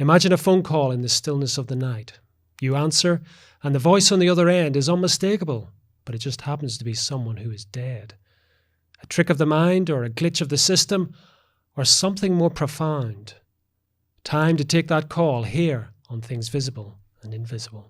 Imagine a phone call in the stillness of the night. You answer, and the voice on the other end is unmistakable, but it just happens to be someone who is dead. A trick of the mind, or a glitch of the system, or something more profound. Time to take that call here on Things Visible and Invisible.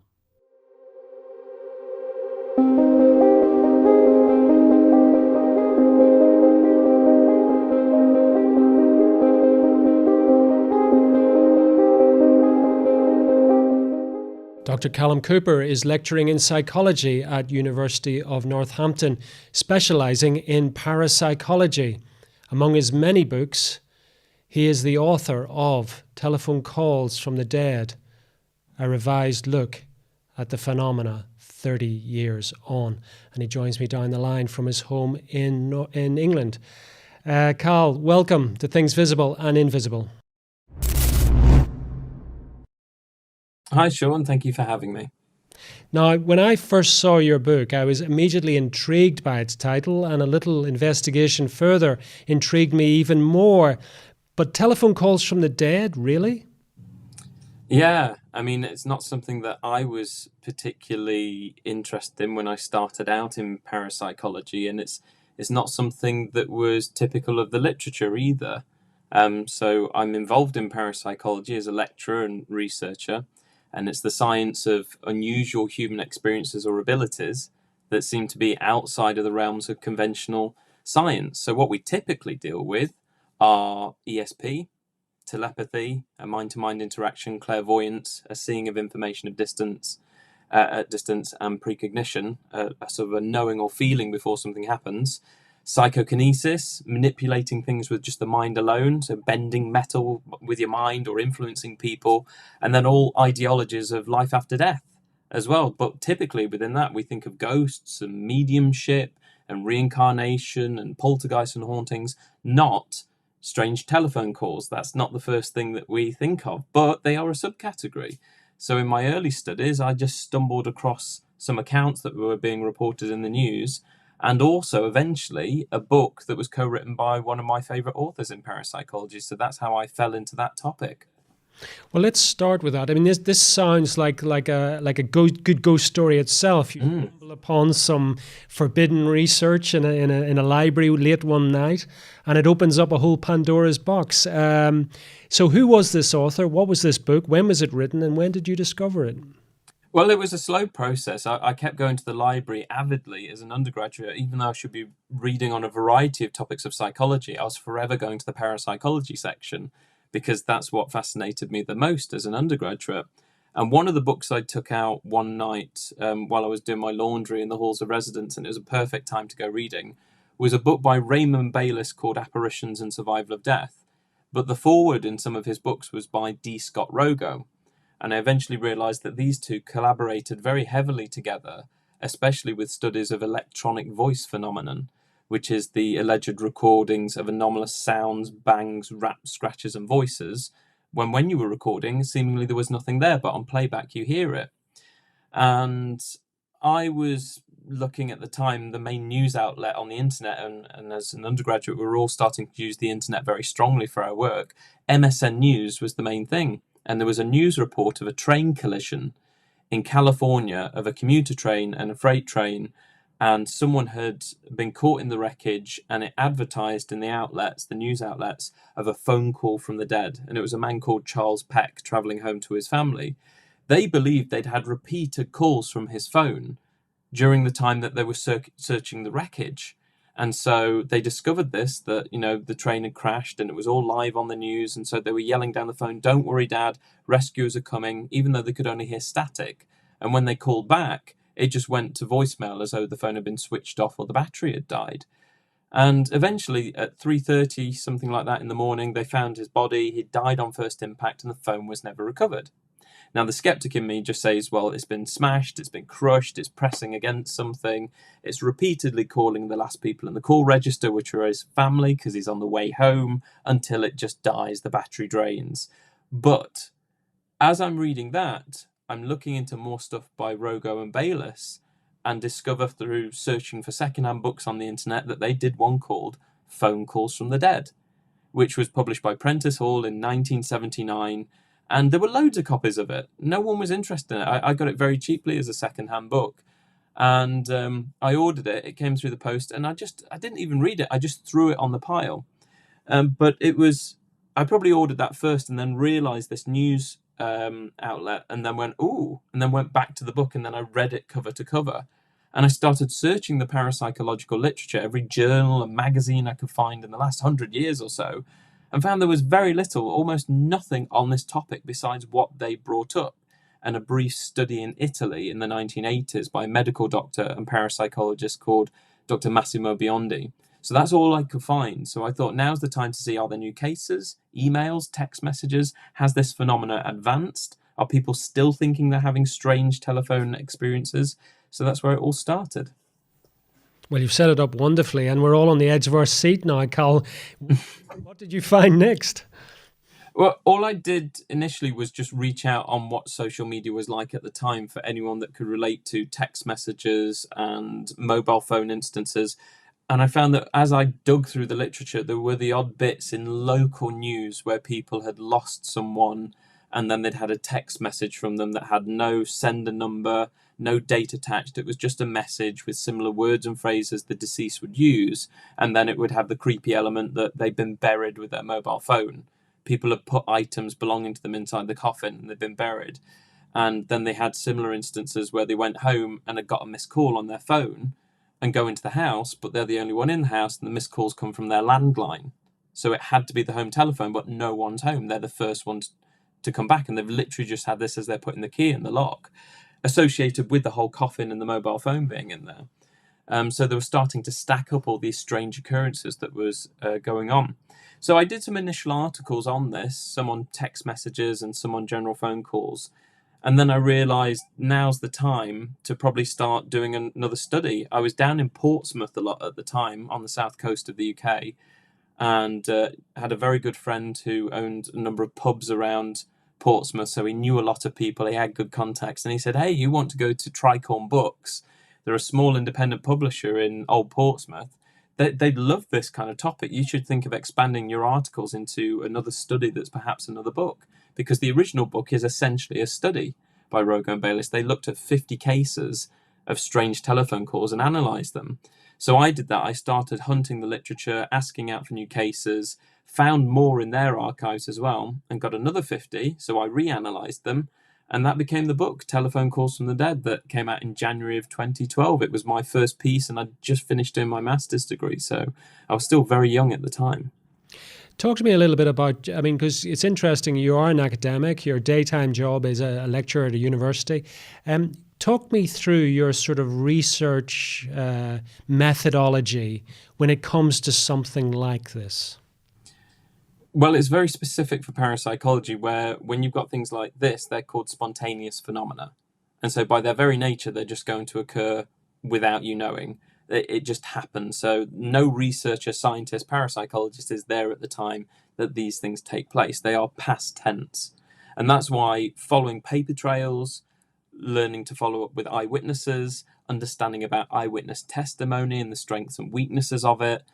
Dr. Callum Cooper is lecturing in psychology at University of Northampton, specialising in parapsychology. Among his many books, he is the author of Telephone Calls from the Dead, a revised look at the phenomena 30 years on. And he joins me down the line from his home in England. Cal, welcome to Things Visible and Invisible. Hi, Sean. Thank you for having me. Now, when I first saw your book, I was immediately intrigued by its title, and a little investigation further intrigued me even more. But Telephone Calls from the Dead, really? Yeah, I mean, it's not something that I was particularly interested in when I started out in parapsychology, and it's not something that was typical of the literature either. So I'm involved in parapsychology as a lecturer and researcher, and it's the science of unusual human experiences or abilities that seem to be outside of the realms of conventional science. So what we typically deal with are ESP, telepathy, a mind-to-mind interaction, clairvoyance, a seeing of information at distance, and precognition, a sort of a knowing or feeling before something happens. Psychokinesis, manipulating things with just the mind alone, so bending metal with your mind or influencing people, and then all ideologies of life after death as well. But typically within that, we think of ghosts and mediumship and reincarnation and poltergeists and hauntings, not strange telephone calls. That's not the first thing that we think of, but they are a subcategory. So in my early studies, I just stumbled across some accounts that were being reported in the news, and also eventually a book that was co-written by one of my favourite authors in parapsychology. So that's how I fell into that topic. Well, let's start with that. I mean, this sounds like a good ghost story itself. You stumble upon some forbidden research in a library late one night, and it opens up a whole Pandora's box. So who was this author? What was this book? When was it written? And when did you discover it? Well, it was a slow process. I kept going to the library avidly as an undergraduate, even though I should be reading on a variety of topics of psychology. I was forever going to the parapsychology section because that's what fascinated me the most as an undergraduate. And one of the books I took out one night while I was doing my laundry in the halls of residence, and it was a perfect time to go reading, was a book by Raymond Bayliss called Apparitions and Survival of Death. But the foreword in some of his books was by D. Scott Rogo. And I eventually realised that these two collaborated very heavily together, especially with studies of electronic voice phenomenon, which is the alleged recordings of anomalous sounds, bangs, raps, scratches and voices, when you were recording, seemingly there was nothing there, but on playback you hear it. And I was looking at the time, the main news outlet on the internet, and as an undergraduate we were all starting to use the internet very strongly for our work. MSN News was the main thing. And there was a news report of a train collision in California of a commuter train and a freight train, and someone had been caught in the wreckage, and it advertised in the outlets, the news outlets, of a phone call from the dead. And it was a man called Charles Peck travelling home to his family. They believed they'd had repeated calls from his phone during the time that they were searching the wreckage. And so they discovered this, that, the train had crashed and it was all live on the news. And so they were yelling down the phone, "Don't worry, Dad, rescuers are coming," even though they could only hear static. And when they called back, it just went to voicemail as though the phone had been switched off or the battery had died. And eventually at 3:30, something like that in the morning, they found his body. He'd died on first impact and the phone was never recovered. Now, the skeptic in me just says, well, it's been smashed, it's been crushed, it's pressing against something. It's repeatedly calling the last people in the call register, which are his family, because he's on the way home, until it just dies, the battery drains. But as I'm reading that, I'm looking into more stuff by Rogo and Bayliss, and discover through searching for secondhand books on the internet that they did one called Phone Calls from the Dead, which was published by Prentice Hall in 1979. And there were loads of copies of it. No one was interested in it. I got it very cheaply as a second-hand book. And I ordered it. It came through the post, and I didn't even read it. I just threw it on the pile. But I probably ordered that first and then realised this news outlet, and then went, ooh, and then went back to the book, and then I read it cover to cover. And I started searching the parapsychological literature, every journal and magazine I could find in the last 100 years or so, and found there was very little, almost nothing on this topic besides what they brought up, and a brief study in Italy in the 1980s by a medical doctor and parapsychologist called Dr. Massimo Biondi. So that's all I could find. So I thought, now's the time to see, are there new cases, emails, text messages? Has this phenomena advanced? Are people still thinking they're having strange telephone experiences? So that's where it all started. Well, you've set it up wonderfully, and we're all on the edge of our seat now, Cal. What did you find next? Well, all I did initially was just reach out on what social media was like at the time for anyone that could relate to text messages and mobile phone instances. And I found that as I dug through the literature, there were the odd bits in local news where people had lost someone, and then they'd had a text message from them that had no sender number, no date attached. It was just a message with similar words and phrases the deceased would use. And then it would have the creepy element that they'd been buried with their mobile phone. People had put items belonging to them inside the coffin and they'd been buried. And then they had similar instances where they went home and had got a missed call on their phone and go into the house, but they're the only one in the house, and the missed calls come from their landline. So it had to be the home telephone, but no one's home. They're the first ones to come back, and they've literally just had this as they're putting the key in the lock, associated with the whole coffin and the mobile phone being in there. So they were starting to stack up all these strange occurrences that was going on. So I did some initial articles on this, some on text messages and some on general phone calls. And then I realised now's the time to probably start doing another study. I was down in Portsmouth a lot at the time on the south coast of the UK, and had a very good friend who owned a number of pubs around Portsmouth, so he knew a lot of people, he had good contacts, and he said, hey, you want to go to Tricorn Books? They're a small independent publisher in Old Portsmouth. They'd love this kind of topic. You should think of expanding your articles into another study that's perhaps another book. Because the original book is essentially a study by Rogo and Bayliss. They looked at 50 cases of strange telephone calls and analysed them. So I did that. I started hunting the literature, asking out for new cases, found more in their archives as well, and got another 50. So I reanalysed them, and that became the book, Telephone Calls from the Dead, that came out in January of 2012. It was my first piece, and I'd just finished doing my master's degree, so I was still very young at the time. Talk to me a little bit about, because it's interesting, you are an academic, your daytime job is a lecturer at a university. Talk me through your sort of research methodology when it comes to something like this. Well, it's very specific for parapsychology, where when you've got things like this, they're called spontaneous phenomena. And so by their very nature, they're just going to occur without you knowing. It just happens. So no researcher, scientist, parapsychologist is there at the time that these things take place. They are past tense. And that's why following paper trails, learning to follow up with eyewitnesses, understanding about eyewitness testimony and the strengths and weaknesses of it,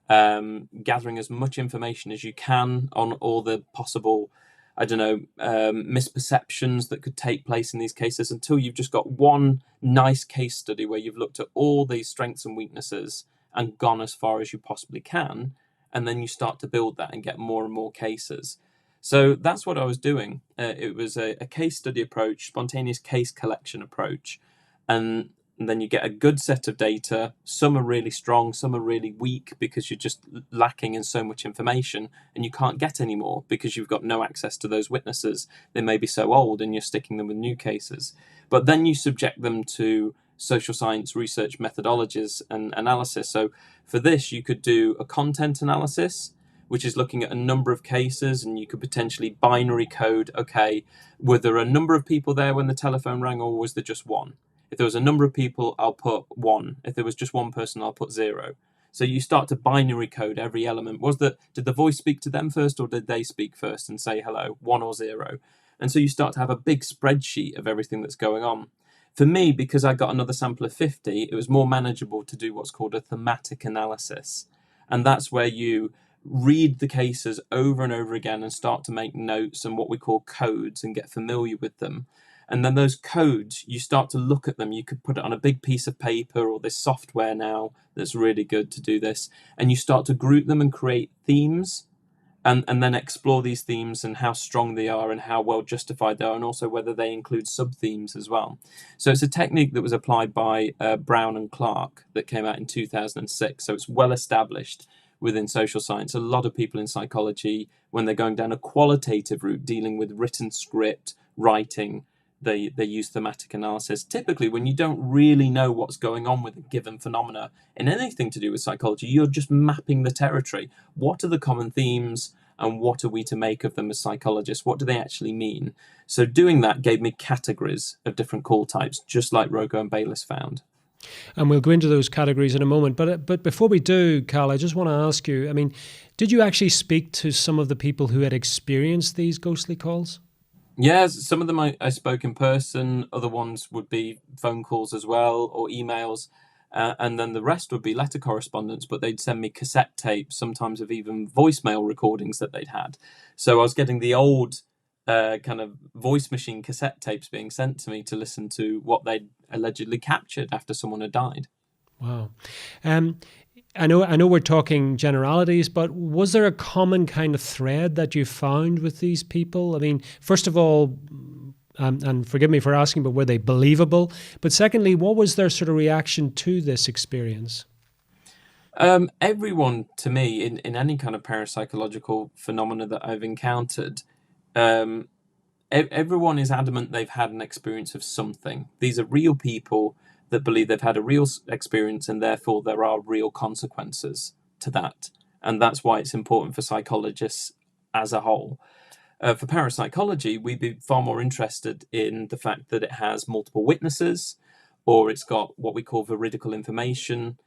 gathering as much information as you can on all the possible, misperceptions that could take place in these cases, until you've just got one nice case study where you've looked at all these strengths and weaknesses and gone as far as you possibly can. And then you start to build that and get more and more cases. So that's what I was doing. It was a case study approach, spontaneous case collection approach. And then you get a good set of data. Some are really strong, some are really weak because you're just lacking in so much information, and you can't get any more because you've got no access to those witnesses. They may be so old and you're sticking them with new cases. But then you subject them to social science research methodologies and analysis. So for this, you could do a content analysis, which is looking at a number of cases, and you could potentially binary code, okay, were there a number of people there when the telephone rang, or was there just one? If there was a number of people, I'll put 1. If there was just one person, I'll put 0. So you start to binary code every element. Did the voice speak to them first, or did they speak first and say hello, 1 or 0? And so you start to have a big spreadsheet of everything that's going on. For me, because I got another sample of 50, it was more manageable to do what's called a thematic analysis. And that's where you read the cases over and over again and start to make notes and what we call codes and get familiar with them. And then those codes, you start to look at them. You could put it on a big piece of paper or this software now that's really good to do this. And you start to group them and create themes, and then explore these themes and how strong they are and how well justified they are, and also whether they include sub-themes as well. So it's a technique that was applied by Brown and Clark that came out in 2006. So it's well established within social science. A lot of people in psychology, when they're going down a qualitative route, dealing with written script, writing, they use thematic analysis. Typically, when you don't really know what's going on with a given phenomena in anything to do with psychology, you're just mapping the territory. What are the common themes and what are we to make of them as psychologists? What do they actually mean? So doing that gave me categories of different call types, just like Rogo and Bayliss found. And we'll go into those categories in a moment. But before we do, Cal, I just want to ask you, I mean, did you actually speak to some of the people who had experienced these ghostly calls? Yeah, some of them I spoke in person. Other ones would be phone calls as well, or emails. And then the rest would be letter correspondence, but they'd send me cassette tapes, sometimes of even voicemail recordings that they'd had. So I was getting the old kind of voice machine cassette tapes being sent to me to listen to what they'd allegedly captured after someone had died. Wow. I know we're talking generalities, but was there a common kind of thread that you found with these people? I mean, first of all, and forgive me for asking, but were they believable? But secondly, what was their sort of reaction to this experience? Everyone, to me, in any kind of parapsychological phenomena that I've encountered, everyone is adamant they've had an experience of something. These are real people that believe they've had a real experience, and therefore there are real consequences to that. And that's why it's important for psychologists as a whole. For parapsychology, we'd be far more interested in the fact that it has multiple witnesses, or it's got what we call veridical information.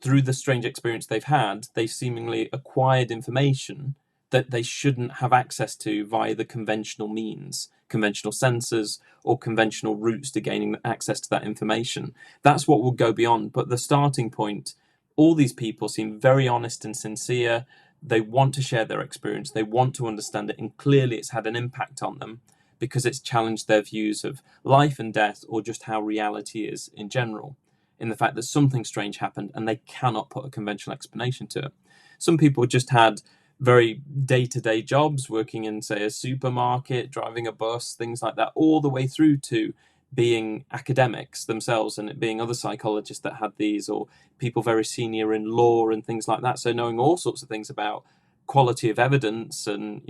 Through the strange experience they've had, they've seemingly acquired information that they shouldn't have access to via the conventional means, conventional sensors, or conventional routes to gaining access to that information. That's what will go beyond. But the starting point, all these people seem very honest and sincere. They want to share their experience. They want to understand it. And clearly it's had an impact on them because it's challenged their views of life and death, or just how reality is in general, in the fact that something strange happened and they cannot put a conventional explanation to it. Some people just had very day-to-day jobs, working in, say, a supermarket, driving a bus, things like that, all the way through to being academics themselves, and it being other psychologists that had these, or people very senior in law and things like that. So knowing all sorts of things about quality of evidence and,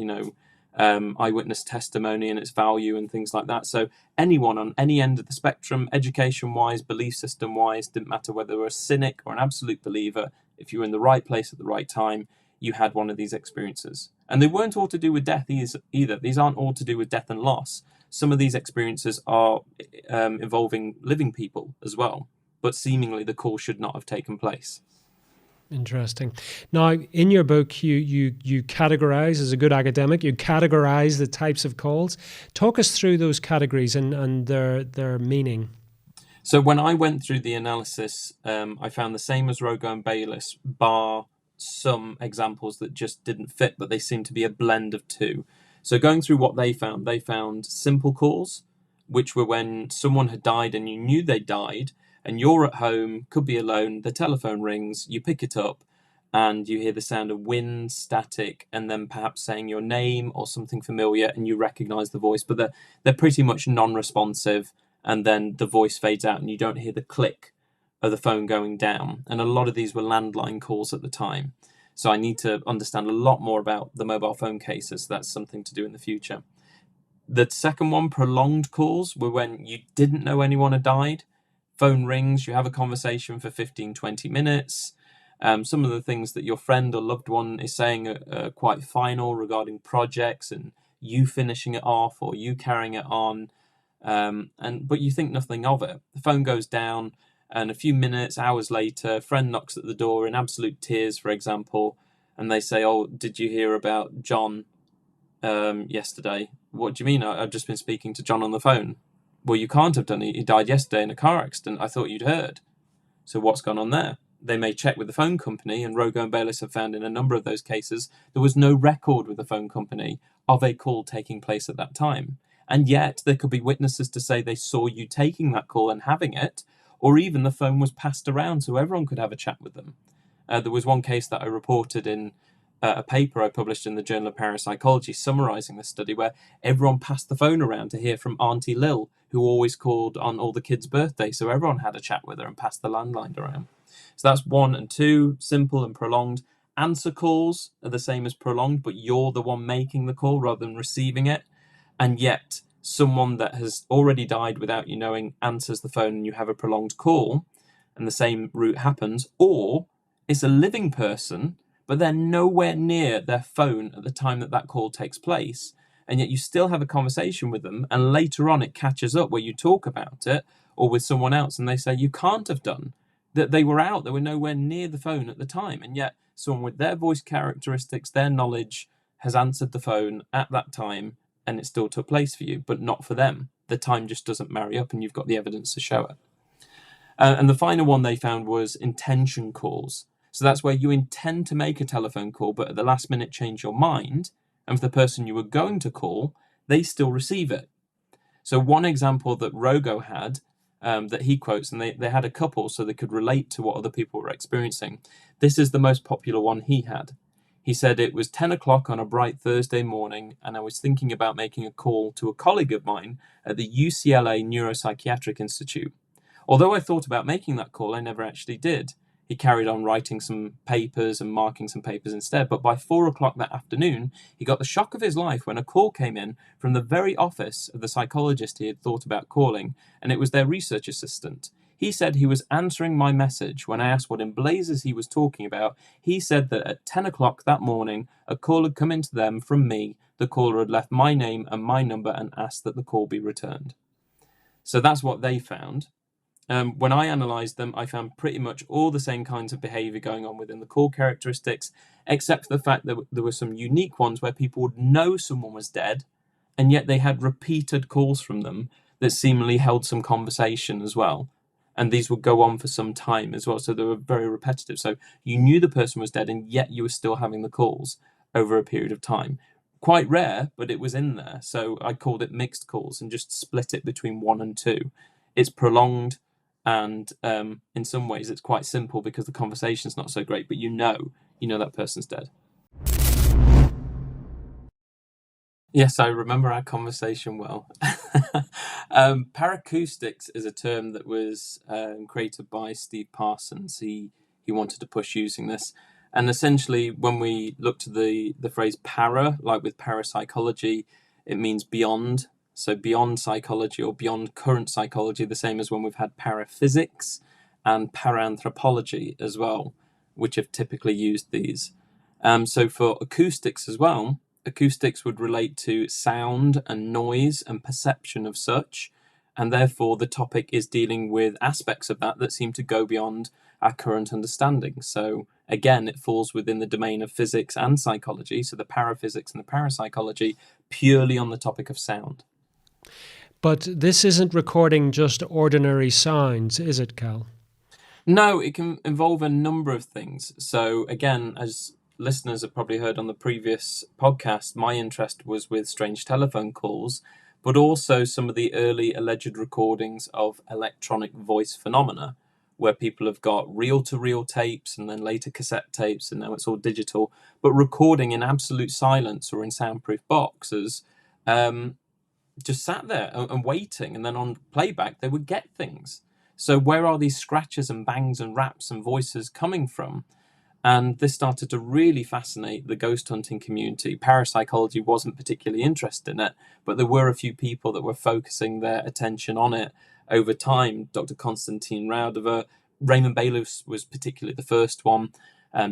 eyewitness testimony and its value and things like that. So anyone on any end of the spectrum, education-wise, belief system-wise, didn't matter whether they were a cynic or an absolute believer, if you were in the right place at the right time, you had one of these experiences. And they weren't all to do with death either. These aren't all to do with death and loss. Some of these experiences are involving living people as well, but seemingly the call should not have taken place. Interesting. Now, in your book, you categorize, as a good academic, you categorize the types of calls. Talk us through those categories and their meaning. So when I went through the analysis, I found the same as Rogo and Bayliss, bar some examples that just didn't fit, but they seem to be a blend of two. So going through what they found simple calls, which were when someone had died and you knew they died, and you're at home, could be alone, the telephone rings, you pick it up, and you hear the sound of wind, static, and then perhaps saying your name or something familiar, and you recognize the voice, but they're pretty much non-responsive, and then the voice fades out and you don't hear the click of the phone going down. And a lot of these were landline calls at the time. So I need to understand a lot more about the mobile phone cases. That's something to do in the future. The second one, prolonged calls, were when you didn't know anyone had died. Phone rings, you have a conversation for 15, 20 minutes. Some of the things that your friend or loved one is saying are quite final regarding projects and you finishing it off or you carrying it on. But you think nothing of it. The phone goes down, and a few minutes, hours later, a friend knocks at the door in absolute tears, for example, and they say, "Oh, did you hear about John yesterday?" "What do you mean? I've just been speaking to John on the phone." "Well, you can't have done it. He died yesterday in a car accident. I thought you'd heard." "So what's gone on there?" they may check with the phone company, and Rogo and Bayliss have found in a number of those cases, there was no record with the phone company of a call taking place at that time. And yet there could be witnesses to say they saw you taking that call and having it, or even the phone was passed around so everyone could have a chat with them. There was one case that I reported in a paper I published in the Journal of Parapsychology summarising the study, where everyone passed the phone around to hear from Auntie Lil, who always called on all the kids' birthdays, so everyone had a chat with her and passed the landline around. So that's 1 and 2, simple and prolonged. Answer calls are the same as prolonged, but you're the one making the call rather than receiving it. And yet someone that has already died without you knowing answers the phone and you have a prolonged call, and the same route happens. Or it's a living person, but they're nowhere near their phone at the time that that call takes place, and yet you still have a conversation with them, and later on it catches up where you talk about it, or with someone else, and they say you can't have done, that they were out, they were nowhere near the phone at the time, and yet someone with their voice characteristics, their knowledge, has answered the phone at that time, and it still took place for you, but not for them. The time just doesn't marry up, and you've got the evidence to show it. And the final one they found was intention calls. So that's where you intend to make a telephone call, but at the last minute change your mind, and for the person you were going to call, they still receive it. So one example that Rogo had, that he quotes, and they had a couple so they could relate to what other people were experiencing. This is the most popular one he had. He said, it was 10 o'clock on a bright Thursday morning, and I was thinking about making a call to a colleague of mine at the UCLA Neuropsychiatric Institute. Although I thought about making that call, I never actually did. He carried on writing some papers and marking some papers instead, but by 4 o'clock that afternoon, he got the shock of his life when a call came in from the very office of the psychologist he had thought about calling, and it was their research assistant. He said he was answering my message. When I asked what in blazes he was talking about, he said that at 10 o'clock that morning, a call had come into them from me. The caller had left my name and my number and asked that the call be returned. So that's what they found. When I analysed them, I found pretty much all the same kinds of behaviour going on within the call characteristics, except for the fact that there were some unique ones where people would know someone was dead, and yet they had repeated calls from them that seemingly held some conversation as well. And these would go on for some time as well, so they were very repetitive. So you knew the person was dead, and yet you were still having the calls over a period of time. Quite rare, but it was in there. So I called it mixed calls and just split it between 1 and 2. It's prolonged. And in some ways, it's quite simple because the conversation's not so great, but you know that person's dead. Yes, I remember our conversation well. Paracoustics is a term that was created by Steve Parsons. He wanted to push using this. And essentially, when we look to the phrase para, like with parapsychology, it means beyond. So beyond psychology or beyond current psychology, the same as when we've had paraphysics and paranthropology as well, which have typically used these. So for acoustics as well, acoustics would relate to sound and noise and perception of such, and therefore the topic is dealing with aspects of that seem to go beyond our current understanding. So again, it falls within the domain of physics and psychology, so the paraphysics and the parapsychology, purely on the topic of sound. But this isn't recording just ordinary sounds, is it, Cal? No, it can involve a number of things. So again, as listeners have probably heard on the previous podcast, my interest was with strange telephone calls, but also some of the early alleged recordings of electronic voice phenomena, where people have got reel-to-reel tapes and then later cassette tapes, and now it's all digital, but recording in absolute silence or in soundproof boxes, just sat there and waiting, and then on playback they would get things. So where are these scratches and bangs and raps and voices coming from? And this started to really fascinate the ghost hunting community. Parapsychology wasn't particularly interested in it, but there were a few people that were focusing their attention on it over time. Dr. Konstantin Raudover, Raymond Bayliss was particularly the first one.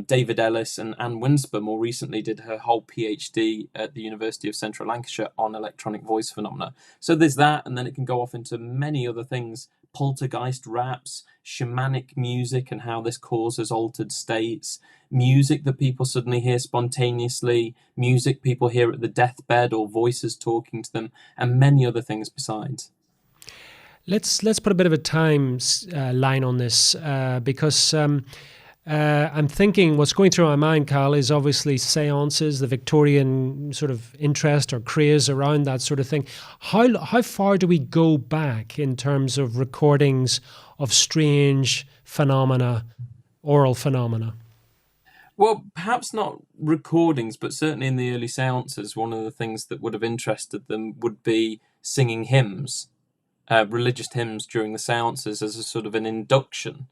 David Ellis and Anne Winsper more recently did her whole PhD at the University of Central Lancashire on electronic voice phenomena. So there's that, and then it can go off into many other things. Poltergeist raps, shamanic music and how this causes altered states, music that people suddenly hear spontaneously, music people hear at the deathbed or voices talking to them, and many other things besides. Let's put a bit of a time line on this because I'm thinking what's going through my mind, Carl, is obviously seances, the Victorian sort of interest or craze around that sort of thing. How far do we go back in terms of recordings of strange phenomena, oral phenomena? Well, perhaps not recordings, but certainly in the early seances, one of the things that would have interested them would be singing hymns, religious hymns during the seances as a sort of an induction.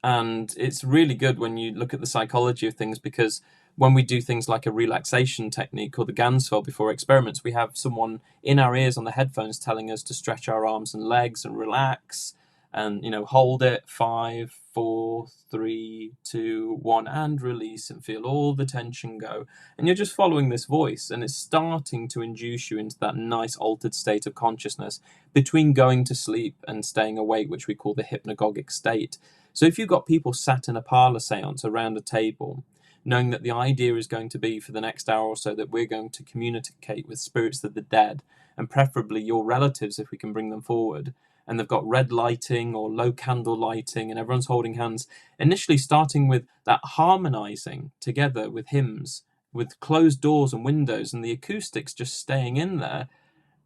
And it's really good when you look at the psychology of things, because when we do things like a relaxation technique or the Ganzfeld before experiments, we have someone in our ears on the headphones telling us to stretch our arms and legs and relax and, hold it, 5, 4, 3, 2, 1, and release, and feel all the tension go. And you're just following this voice, and it's starting to induce you into that nice altered state of consciousness between going to sleep and staying awake, which we call the hypnagogic state. So if you've got people sat in a parlor seance around a table, knowing that the idea is going to be for the next hour or so that we're going to communicate with spirits of the dead, and preferably your relatives if we can bring them forward, and they've got red lighting or low candle lighting and everyone's holding hands, initially starting with that harmonizing together with hymns, with closed doors and windows and the acoustics just staying in there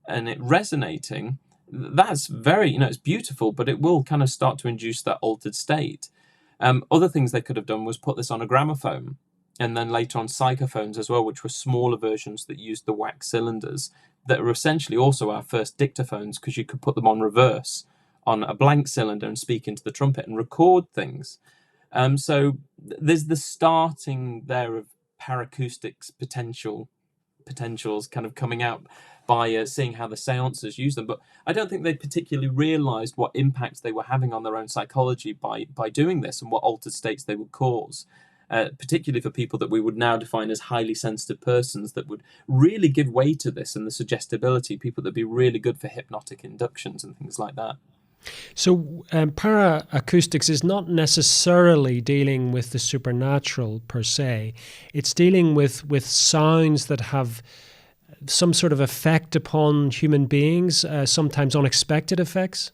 and it resonating, that's very, it's beautiful, but it will kind of start to induce that altered state. Other things they could have done was put this on a gramophone, and then later on psychophones as well, which were smaller versions that used the wax cylinders that are essentially also our first dictaphones, because you could put them on reverse on a blank cylinder and speak into the trumpet and record things. So there's the starting there of paracoustics potentials kind of coming out by seeing how the seances use them. But I don't think they particularly realized what impact they were having on their own psychology by doing this, and what altered states they would cause. Particularly for people that we would now define as highly sensitive persons that would really give way to this, and the suggestibility, people that would be really good for hypnotic inductions and things like that. So paracoustics is not necessarily dealing with the supernatural per se. It's dealing with sounds that have some sort of effect upon human beings, sometimes unexpected effects.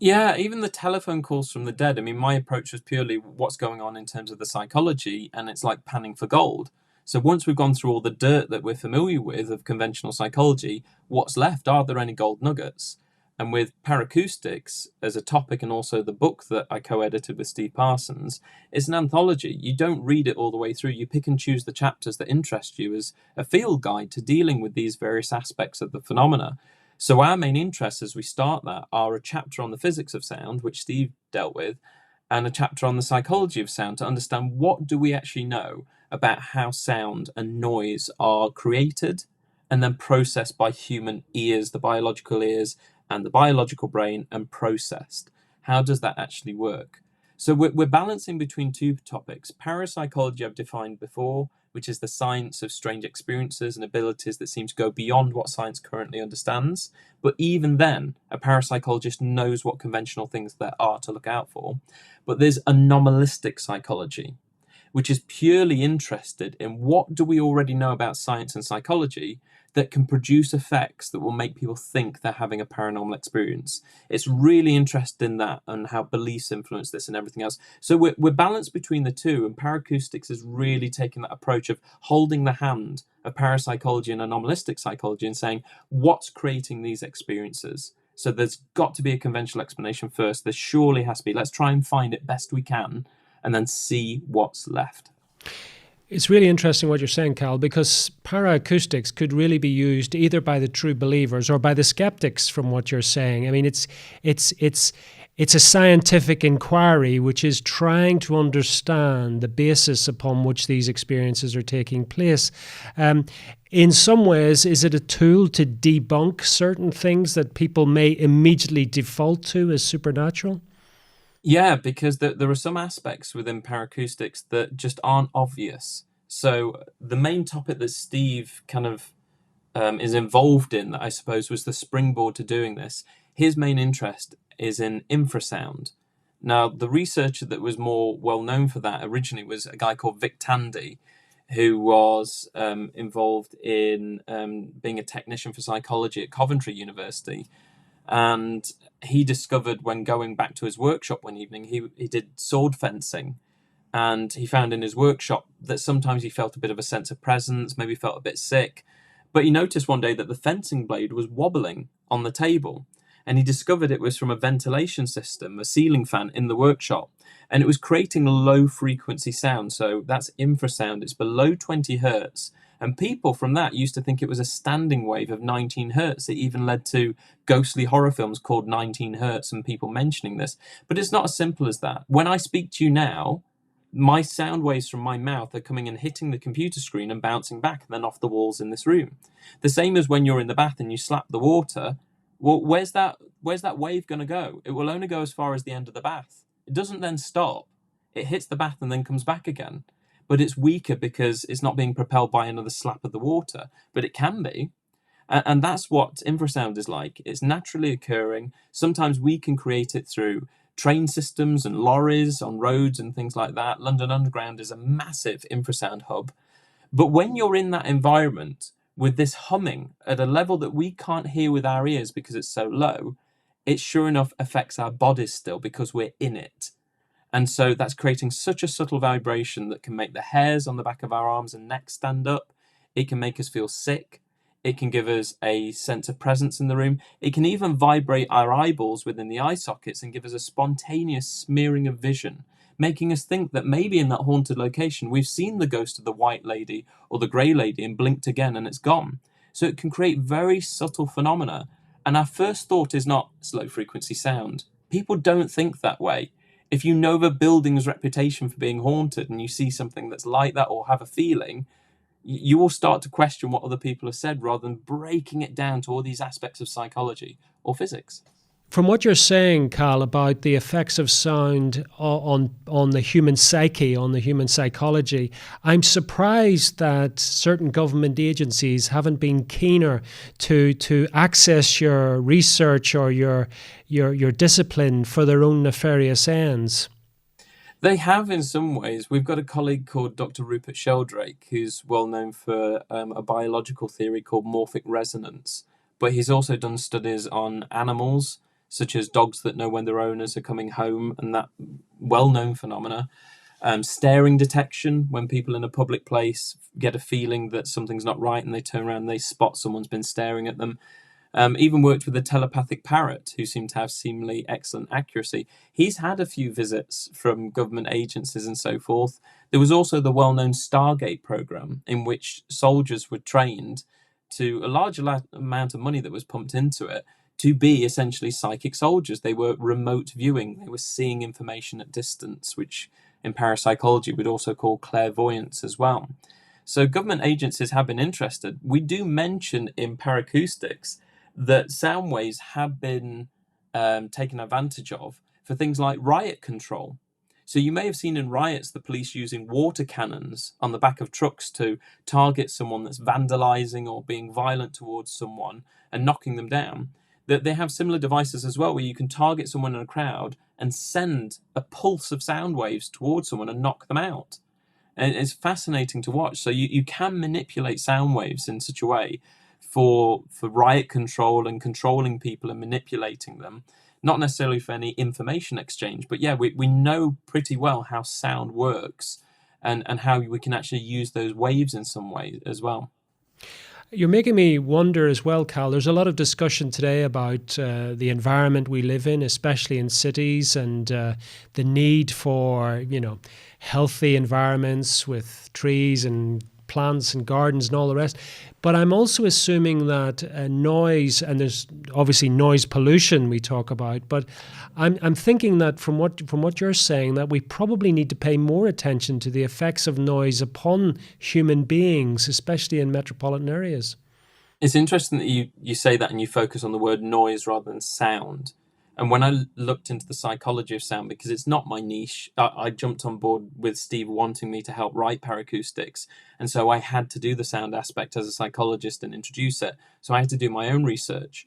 Yeah, even the telephone calls from the dead. I mean, my approach was purely what's going on in terms of the psychology, and it's like panning for gold. So once we've gone through all the dirt that we're familiar with of conventional psychology, what's left? Are there any gold nuggets? And with paracoustics as a topic, and also the book that I co-edited with Steve Parsons, it's an anthology. You don't read it all the way through. You pick and choose the chapters that interest you as a field guide to dealing with these various aspects of the phenomena. So our main interests as we start that are a chapter on the physics of sound, which Steve dealt with, and a chapter on the psychology of sound to understand what do we actually know about how sound and noise are created and then processed by human ears, the biological ears and the biological brain, and processed. How does that actually work? So we're balancing between two topics. Parapsychology I've defined before, which is the science of strange experiences and abilities that seem to go beyond what science currently understands. But even then, a parapsychologist knows what conventional things there are to look out for. But there's anomalistic psychology, which is purely interested in what do we already know about science and psychology that can produce effects that will make people think they're having a paranormal experience. It's really interested in that and how beliefs influence this and everything else. So we're balanced between the two, and paracoustics is really taking that approach of holding the hand of parapsychology and anomalistic psychology and saying, what's creating these experiences? So there's got to be a conventional explanation first. There surely has to be. Let's try and find it best we can and then see what's left. It's really interesting what you're saying, Cal, because paracoustics could really be used either by the true believers or by the skeptics from what you're saying. I mean, it's a scientific inquiry which is trying to understand the basis upon which these experiences are taking place. In some ways, is it a tool to debunk certain things that people may immediately default to as supernatural? Yeah, because there are some aspects within paracoustics that just aren't obvious. So the main topic that Steve kind of is involved in, that I suppose was the springboard to doing this, his main interest is in infrasound. Now, the researcher that was more well known for that originally was a guy called Vic Tandy, who was involved in being a technician for psychology at Coventry University. And he discovered, when going back to his workshop one evening, he did sword fencing, and he found in his workshop that sometimes he felt a bit of a sense of presence, maybe felt a bit sick. But he noticed one day that the fencing blade was wobbling on the table, and he discovered it was from a ventilation system, a ceiling fan in the workshop, and it was creating low frequency sound. So that's infrasound, it's below 20 hertz. And people from that used to think it was a standing wave of 19 hertz. It even led to ghostly horror films called 19 hertz and people mentioning this. But it's not as simple as that. When I speak to you now, my sound waves from my mouth are coming and hitting the computer screen and bouncing back and then off the walls in this room. The same as when you're in the bath and you slap the water. Well, where's that wave going to go? It will only go as far as the end of the bath. It doesn't then stop. It hits the bath and then comes back again. But it's weaker because it's not being propelled by another slap of the water. But it can be. And that's what infrasound is like. It's naturally occurring. Sometimes we can create it through train systems and lorries on roads and things like that. London Underground is a massive infrasound hub. But when you're in that environment with this humming at a level that we can't hear with our ears because it's so low, it sure enough affects our bodies still because we're in it. And so that's creating such a subtle vibration that can make the hairs on the back of our arms and neck stand up. It can make us feel sick. It can give us a sense of presence in the room. It can even vibrate our eyeballs within the eye sockets and give us a spontaneous smearing of vision, making us think that maybe in that haunted location we've seen the ghost of the white lady or the grey lady and blinked again and it's gone. So it can create very subtle phenomena. And our first thought is not low frequency sound. People don't think that way. If you know the building's reputation for being haunted and you see something that's like that or have a feeling, you will start to question what other people have said rather than breaking it down to all these aspects of psychology or physics. From what you're saying, Cal, about the effects of sound on the human psyche, on the human psychology, I'm surprised that certain government agencies haven't been keener to access your research or your discipline for their own nefarious ends. They have in some ways. We've got a colleague called Dr. Rupert Sheldrake, who's well known for a biological theory called morphic resonance, but he's also done studies on animals, such as dogs that know when their owners are coming home, and that well-known phenomena. Staring detection, when people in a public place get a feeling that something's not right and they turn around and they spot someone's been staring at them. Even worked with a telepathic parrot who seemed to have seemingly excellent accuracy. He's had a few visits from government agencies and so forth. There was also the well-known Stargate program, in which soldiers were trained to a large amount of money that was pumped into it to be essentially psychic soldiers. They were remote viewing. They were seeing information at distance, which in parapsychology we'd also call clairvoyance as well. So government agencies have been interested. We do mention in Paracoustics that sound waves have been taken advantage of for things like riot control. So you may have seen in riots the police using water cannons on the back of trucks to target someone that's vandalizing or being violent towards someone and knocking them down. That they have similar devices as well, where you can target someone in a crowd and send a pulse of sound waves towards someone and knock them out. And it's fascinating to watch. So you can manipulate sound waves in such a way for riot control and controlling people and manipulating them, not necessarily for any information exchange, but yeah, we know pretty well how sound works and how we can actually use those waves in some way as well. You're making me wonder as well, Cal. There's a lot of discussion today about the environment we live in, especially in cities, and the need for, healthy environments with trees and plants and gardens and all the rest. But I'm also assuming that noise, and there's obviously noise pollution we talk about, but I'm thinking that from what you're saying, that we probably need to pay more attention to the effects of noise upon human beings, especially in metropolitan areas. It's interesting that you say that and you focus on the word noise rather than sound. And when I looked into the psychology of sound, because it's not my niche, I jumped on board with Steve wanting me to help write Paracoustics. And so I had to do the sound aspect as a psychologist and introduce it. So I had to do my own research.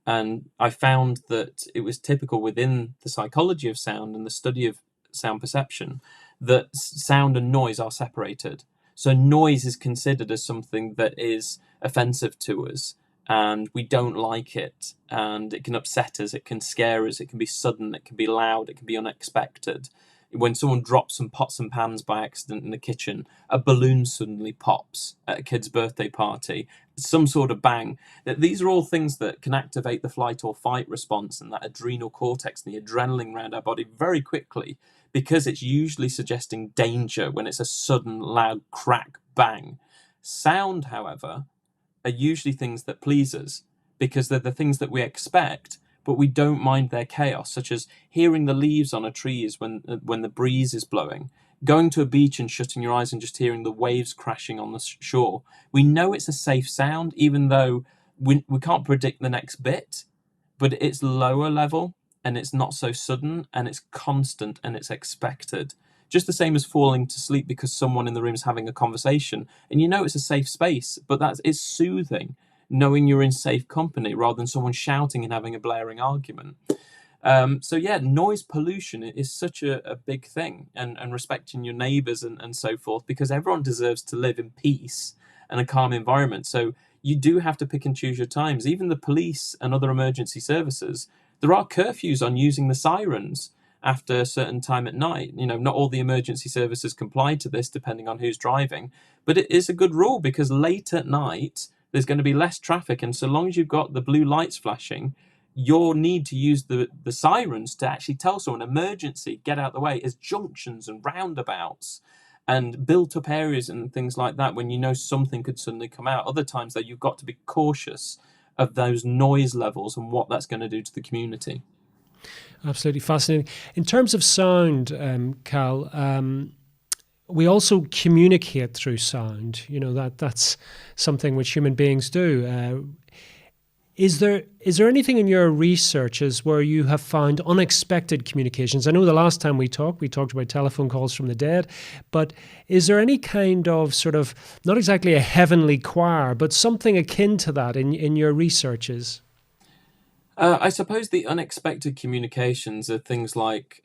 And I found that it was typical within the psychology of sound and the study of sound perception that sound and noise are separated. So noise is considered as something that is offensive to us and we don't like it, and it can upset us, it can scare us, it can be sudden, it can be loud, it can be unexpected. When someone drops some pots and pans by accident in the kitchen, a balloon suddenly pops at a kid's birthday party, some sort of bang. These are all things that can activate the flight or fight response and that adrenal cortex and the adrenaline around our body very quickly, because it's usually suggesting danger when it's a sudden loud crack bang. Sound, however, are usually things that please us because they're the things that we expect, but we don't mind their chaos, such as hearing the leaves on a tree when the breeze is blowing, going to a beach and shutting your eyes and just hearing the waves crashing on the shore. We know it's a safe sound, even though we can't predict the next bit, but it's lower level and it's not so sudden and it's constant and it's expected. Just the same as falling to sleep because someone in the room is having a conversation and you know it's a safe space, but it's soothing knowing you're in safe company rather than someone shouting and having a blaring argument. So yeah, noise pollution is such a big thing, and respecting your neighbours and so forth, because everyone deserves to live in peace and a calm environment. So you do have to pick and choose your times. Even the police and other emergency services, there are curfews on using the sirens after a certain time at night. You know, not all the emergency services comply to this depending on who's driving, but it is a good rule because late at night there's going to be less traffic, and so long as you've got the blue lights flashing, your need to use the sirens to actually tell someone emergency, get out the way, is junctions and roundabouts and built up areas and things like that when you know something could suddenly come out. Other times though, you've got to be cautious of those noise levels and what that's going to do to the community. Absolutely fascinating. In terms of sound, Cal, we also communicate through sound. You know, that's something which human beings do. Is there anything in your researches where you have found unexpected communications? I know the last time we talked about telephone calls from the dead, but is there any kind of sort of, not exactly a heavenly choir, but something akin to that in your researches? I suppose the unexpected communications are things like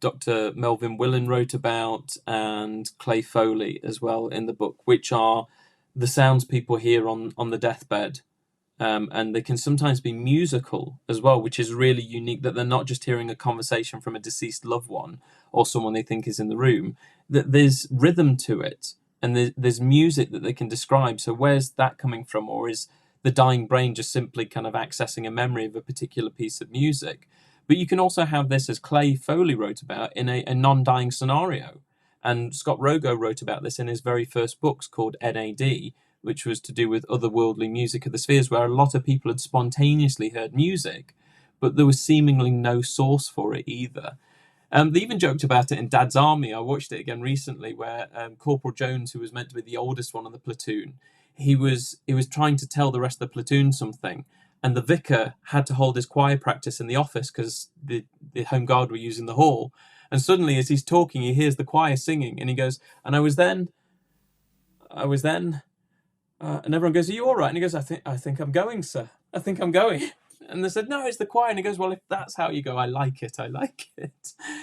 Dr. Melvin Willen wrote about, and Clay Foley as well in the book, which are the sounds people hear on the deathbed. And they can sometimes be musical as well, which is really unique, that they're not just hearing a conversation from a deceased loved one or someone they think is in the room, that there's rhythm to it and there's music that they can describe. So where's that coming from? Or is the dying brain just simply kind of accessing a memory of a particular piece of music? But you can also have this, as Clay Foley wrote about, in a non-dying scenario. And Scott Rogo wrote about this in his very first books called NAD, which was to do with otherworldly music of the spheres, where a lot of people had spontaneously heard music, but there was seemingly no source for it either. They even joked about it in Dad's Army. I watched it again recently, where Corporal Jones, who was meant to be the oldest one of the platoon, he was trying to tell the rest of the platoon something, and the vicar had to hold his choir practice in the office because the Home Guard were using the hall. And suddenly, as he's talking, he hears the choir singing, and he goes, and I was then, and everyone goes, "Are you all right?" And he goes, I think I'm going, sir. I think I'm going." And they said, "No, it's the choir." And he goes, "Well, if that's how you go, I like it.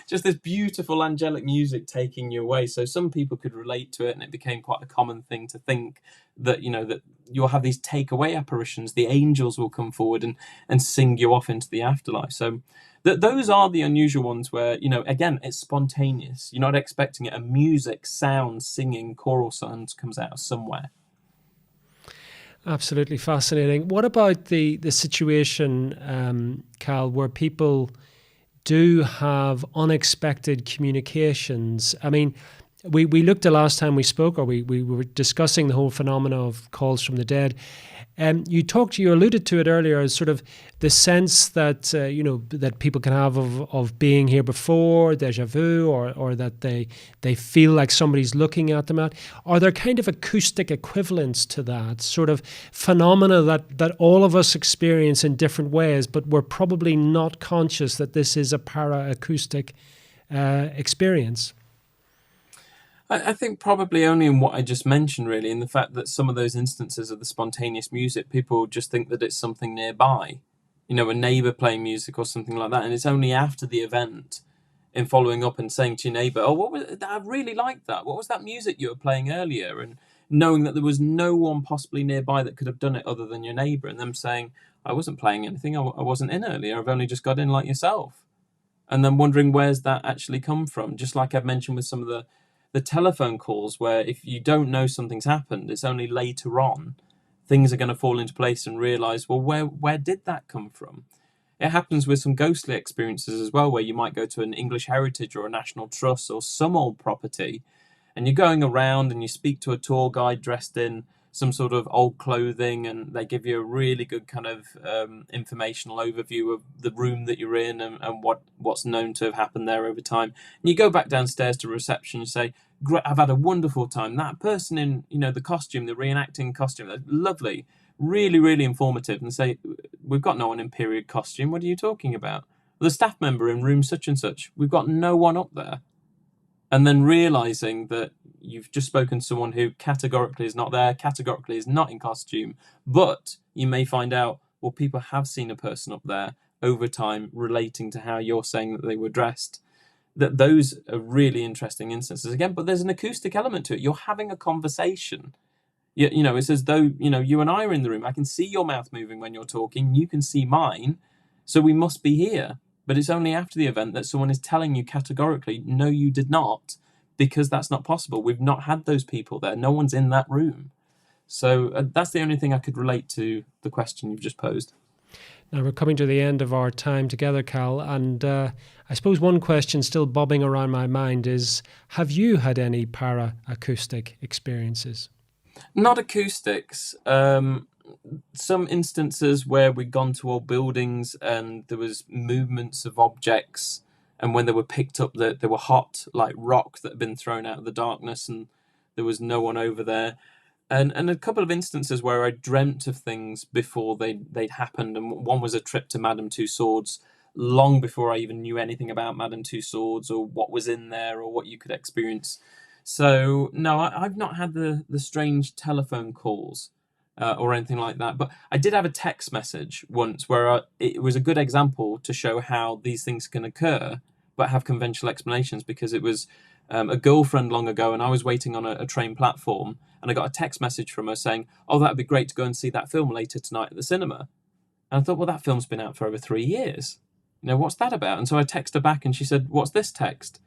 Just this beautiful angelic music taking you away. So some people could relate to it, and it became quite a common thing to think that, you know, that you'll have these takeaway apparitions. The angels will come forward and sing you off into the afterlife. So those are the unusual ones where, you know, again, it's spontaneous. You're not expecting it. A music, sound, singing, choral sound comes out of somewhere. Absolutely fascinating. What about the situation, Cal, where people do have unexpected communications? I mean, we looked the last time we spoke, or we were discussing the whole phenomena of calls from the dead. You alluded to it earlier as sort of the sense that that people can have of being here before, déjà vu, or that they feel like somebody's looking at them. Are there kind of acoustic equivalents to that sort of phenomena that all of us experience in different ways, but we're probably not conscious that this is a para-acoustic experience? I think probably only in what I just mentioned, really, in the fact that some of those instances of the spontaneous music, people just think that it's something nearby, you know, a neighbour playing music or something like that. And it's only after the event, in following up and saying to your neighbour, "Oh, what was I really liked that. What was that music you were playing earlier?" And knowing that there was no one possibly nearby that could have done it other than your neighbour, and them saying, I wasn't playing anything, I wasn't in earlier, I've only just got in like yourself. And then wondering, where's that actually come from? Just like I've mentioned with some of the telephone calls, where if you don't know something's happened, it's only later on things are going to fall into place and realise, well, where did that come from? It happens with some ghostly experiences as well, where you might go to an English heritage or a national trust or some old property, and you're going around and you speak to a tour guide dressed in some sort of old clothing, and they give you a really good kind of informational overview of the room that you're in and what's known to have happened there over time. And you go back downstairs to reception and say, I've had a wonderful time. That person in, the costume, the reenacting costume, that's lovely, really, really informative. And say, we've got no one in period costume. What are you talking about? The staff member in room such and such, we've got no one up there. And then realising that you've just spoken to someone who categorically is not there, categorically is not in costume, but you may find out, well, people have seen a person up there over time relating to how you're saying that they were dressed. That those are really interesting instances again, but there's an acoustic element to it. You're having a conversation. It's as though, you and I are in the room. I can see your mouth moving when you're talking. You can see mine. So we must be here. But it's only after the event that someone is telling you categorically, no, you did not, because that's not possible. We've not had those people there. No one's in that room. So that's the only thing I could relate to the question you've just posed. Now we're coming to the end of our time together, Cal, and I suppose one question still bobbing around my mind is, have you had any para-acoustic experiences? Not acoustics. Some instances where we'd gone to old buildings and there was movements of objects, and when they were picked up, they were hot, like rock that had been thrown out of the darkness, and there was no one over there. And a couple of instances where I dreamt of things before they'd happened, and one was a trip to Madame Two Swords, long before I even knew anything about Madame Two Swords or what was in there or what you could experience. So no, I've not had the strange telephone calls or anything like that, but I did have a text message once where it was a good example to show how these things can occur but have conventional explanations, because it was a girlfriend long ago, and I was waiting on a train platform, and I got a text message from her saying, oh, that'd be great to go and see that film later tonight at the cinema. And I thought, well, that film's been out for over 3 years. What's that about? And so I texted her back and she said, what's this text?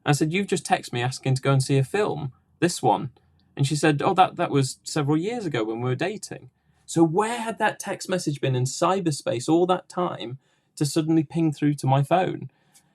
And I said, you've just texted me asking to go and see a film, this one. And she said, oh, that was several years ago when we were dating. So where had that text message been in cyberspace all that time to suddenly ping through to my phone?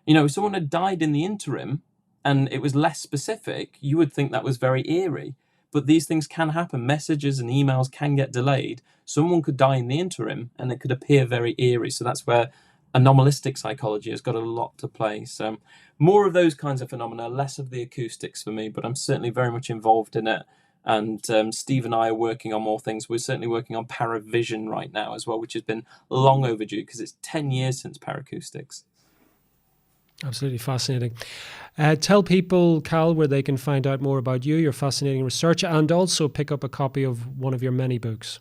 If someone had died in the interim and it was less specific, you would think that was very eerie. But these things can happen. Messages and emails can get delayed. Someone could die in the interim and it could appear very eerie. So that's where anomalistic psychology has got a lot to play. So more of those kinds of phenomena, less of the acoustics for me, but I'm certainly very much involved in it. And Steve and I are working on more things. We're certainly working on paravision right now as well, which has been long overdue because it's 10 years since paracoustics. Absolutely fascinating. Tell people, Cal, where they can find out more about you, your fascinating research, and also pick up a copy of one of your many books.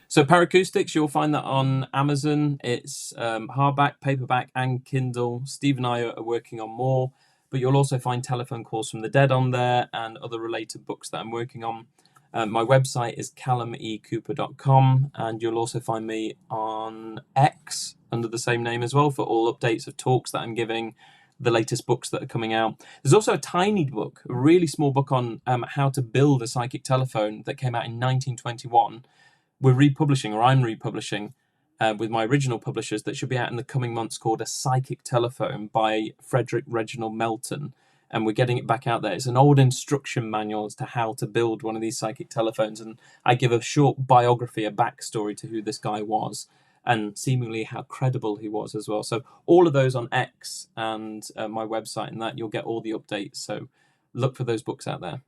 So Paracoustics, you'll find that on Amazon. It's hardback, paperback, and Kindle. Steve and I are working on more, but you'll also find Telephone Calls from the Dead on there and other related books that I'm working on. My website is callumecooper.com, and you'll also find me on X under the same name as well for all updates of talks that I'm giving, the latest books that are coming out. There's also a tiny book, a really small book on how to build a psychic telephone that came out in 1921. We're republishing, or I'm republishing, with my original publishers, that should be out in the coming months, called A Psychic Telephone by Frederick Reginald Melton. And we're getting it back out there. It's an old instruction manual as to how to build one of these psychic telephones. And I give a short biography, a backstory to who this guy was, and seemingly how credible he was as well. So all of those on X and my website, and that you'll get all the updates. So look for those books out there.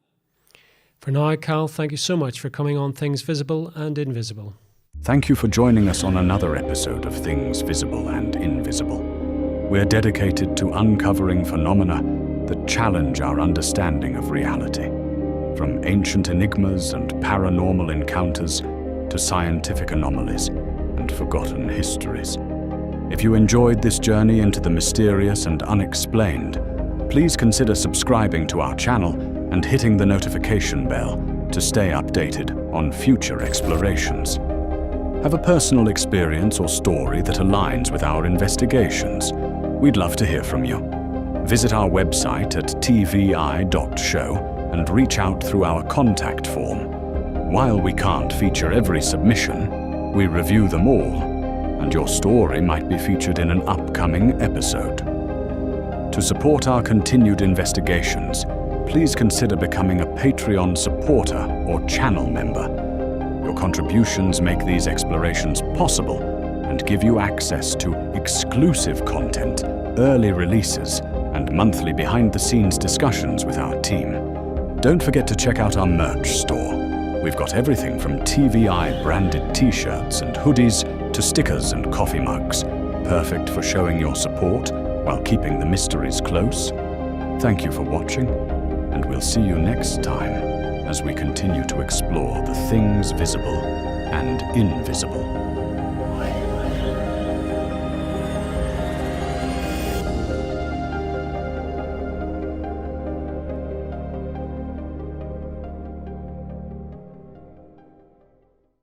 For now, Cal, thank you so much for coming on Things Visible and Invisible. Thank you for joining us on another episode of Things Visible and Invisible. We're dedicated to uncovering phenomena that challenge our understanding of reality, from ancient enigmas and paranormal encounters to scientific anomalies and forgotten histories. If you enjoyed this journey into the mysterious and unexplained, please consider subscribing to our channel and hitting the notification bell to stay updated on future explorations. Have a personal experience or story that aligns with our investigations? We'd love to hear from you. Visit our website at tvi.show and reach out through our contact form. While we can't feature every submission, we review them all, and your story might be featured in an upcoming episode. To support our continued investigations, please consider becoming a Patreon supporter or channel member. Your contributions make these explorations possible and give you access to exclusive content, early releases, and monthly behind-the-scenes discussions with our team. Don't forget to check out our merch store. We've got everything from TVI-branded t-shirts and hoodies to stickers and coffee mugs, perfect for showing your support while keeping the mysteries close. Thank you for watching, and we'll see you next time as we continue to explore the things visible and invisible.